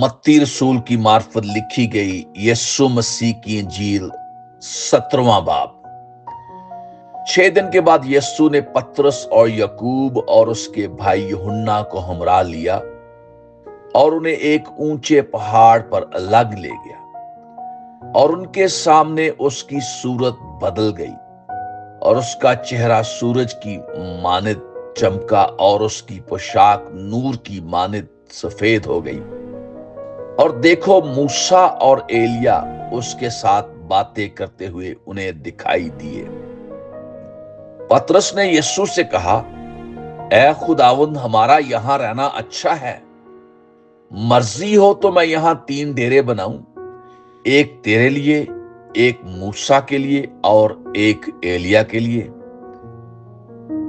मत्ती रसूल की मार्फत लिखी गई यीशु मसीह की इंजील 17वां बाब। 6 दिन के बाद यीशु ने पतरस और याकूब और उसके भाई यूहन्ना को हमरा लिया और उन्हें एक ऊंचे पहाड़ पर अलग ले गया और उनके सामने उसकी सूरत बदल गई और उसका चेहरा सूरज की मानित चमका और उसकी पोशाक नूर की मानित सफेद हो गई। और देखो, मूसा और एलिया उसके साथ बातें करते हुए उन्हें दिखाई दिए। पतरस ने यीशु से कहा, ऐ खुदावंद, हमारा यहां रहना अच्छा है। मर्जी हो तो मैं यहां 3 डेरे बनाऊं, एक तेरे लिए, एक मूसा के लिए और एक एलिया के लिए।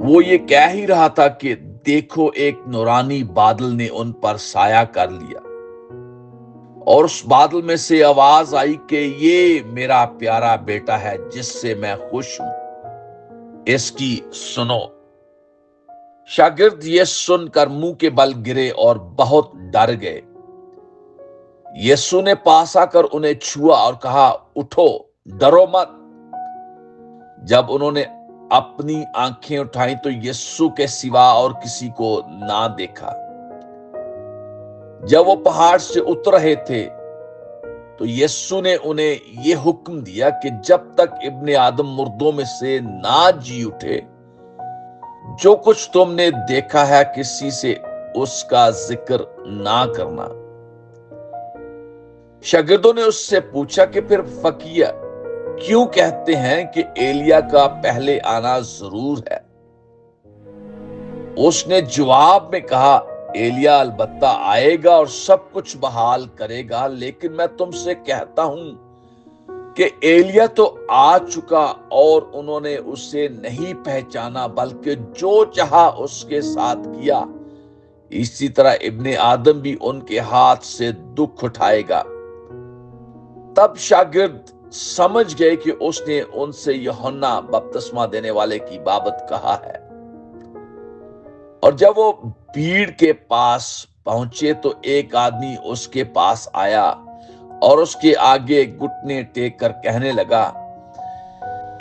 वो ये कह ही रहा था कि देखो, एक नूरानी बादल ने उन पर साया कर लिया और उस बादल में से आवाज आई कि ये मेरा प्यारा बेटा है जिससे मैं खुश हूं, इसकी सुनो। शागिर्द ये सुनकर मुंह के बल गिरे और बहुत डर गए। यीशु ने पास आकर उन्हें छुआ और कहा, उठो, डरो मत। जब उन्होंने अपनी आंखें उठाई तो यीशु के सिवा और किसी को ना देखा। जब वो पहाड़ से उतर रहे थे तो यीशु ने उन्हें यह हुक्म दिया कि जब तक इब्ने आदम मुर्दों में से ना जी उठे, जो कुछ तुमने देखा है किसी से उसका जिक्र ना करना। शागिर्दों ने उससे पूछा कि फिर फकीह क्यों कहते हैं कि एलिया का पहले आना जरूर है? उसने जवाब में कहा, एलिया अलबत्ता आएगा और सब कुछ बहाल करेगा, लेकिन मैं तुमसे कहता हूं कि एलिया तो आ चुका और उन्होंने उसे नहीं पहचाना, बल्कि जो चाहा उसके साथ किया, इसी तरह इब्ने आदम भी उनके हाथ से दुख उठाएगा। तब शागिर्द समझ गए कि उसने उनसे यूहन्ना बपतिस्मा देने वाले की बाबत कहा है। और जब वो भीड़ के पास पहुंचे तो एक आदमी उसके पास आया और उसके आगे घुटने टेक कर कहने लगा,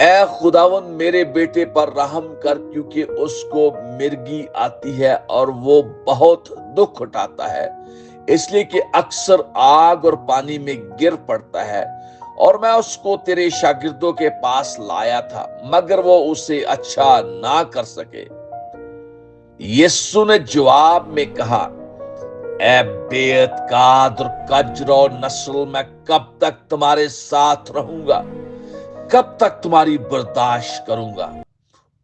ऐ खुदावन, मेरे बेटे पर रहम कर, क्योंकि उसको मिर्गी आती है और वो बहुत दुख उठाता है, इसलिए कि अक्सर आग और पानी में गिर पड़ता है। और मैं उसको तेरे शागिर्दों के पास लाया था, मगर वो उसे अच्छा ना कर सके। यीशु ने जवाब में कहा, ऐ बेअतकाद और कजरो नस्ल, मैं कब तक तुम्हारे साथ रहूंगा? कब तक तुम्हारी बर्दाश्त करूंगा?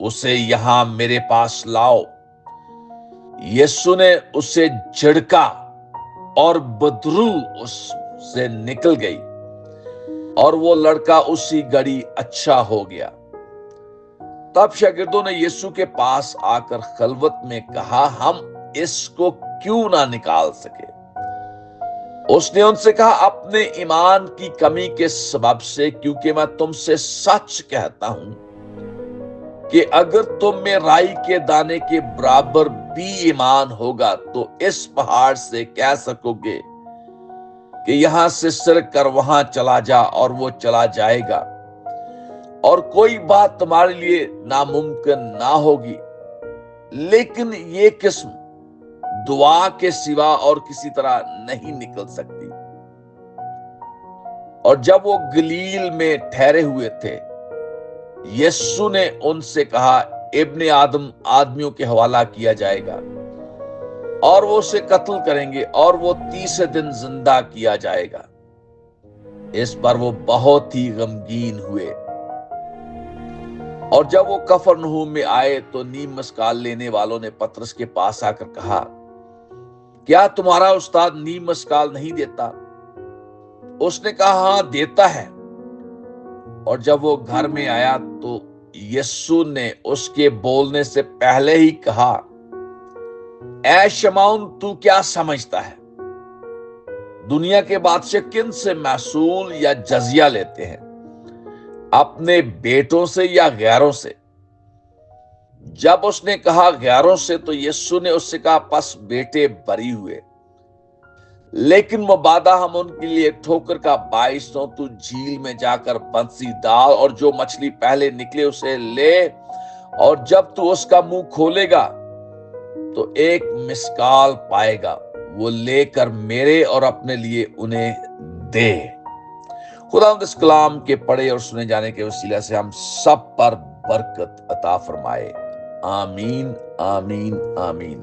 उसे यहां मेरे पास लाओ। यीशु ने उसे झिड़का और बदबू उससे निकल गई और वो लड़का उसी घड़ी अच्छा हो गया। तब शागिर्दों ने यीशु के पास आकर खलवत में कहा, हम इसको क्यों ना निकाल सके? उसने उनसे कहा, अपने ईमान की कमी के सबब से, क्योंकि मैं तुमसे सच कहता हूं कि अगर तुम में राई के दाने के बराबर भी ईमान होगा तो इस पहाड़ से कह सकोगे कि यहां से सरक कर वहां चला जा, और वो चला जाएगा, और कोई बात तुम्हारे लिए नामुमकिन ना होगी। लेकिन ये किस्म दुआ के सिवा और किसी तरह नहीं निकल सकती। और जब वो गलील में ठहरे हुए थे, यीशु ने उनसे कहा, इब्ने आदम आदमियों के हवाला किया जाएगा और वो उसे कत्ल करेंगे और वो 30 दिन जिंदा किया जाएगा। इस पर वो बहुत ही गमगीन हुए। और जब वो कफरनहूम में आए तो नीम मस्काल लेने वालों ने पतरस के पास आकर कहा, क्या तुम्हारा उस्ताद नीम मस्काल नहीं देता? उसने कहा, हां, देता है। और जब वो घर में आया तो यीशु ने उसके बोलने से पहले ही कहा, ऐ शमौन, तू क्या समझता है? दुनिया के बादशाह किन से महसूल या जजिया लेते हैं, अपने बेटों से या गैरों से? जब उसने कहा गैरों से तो यीशु ने उससे कहा, बस बेटे बरी हुए। لیکن مبادا ہم ان کے لیے ٹھوکر کا باعث ہوں، تو جھیل میں جا کر بنسی ڈال اور جو مچھلی پہلے نکلے اسے لے، اور جب تو اس کا منہ کھولے گا تو ایک مسکال پائے گا، وہ لے کر میرے اور اپنے لیے انہیں دے۔ خدا اس کلام کے پڑھے اور سنے جانے کے وسیلہ سے ہم سب پر برکت عطا فرمائے۔ آمین، آمین، آمین۔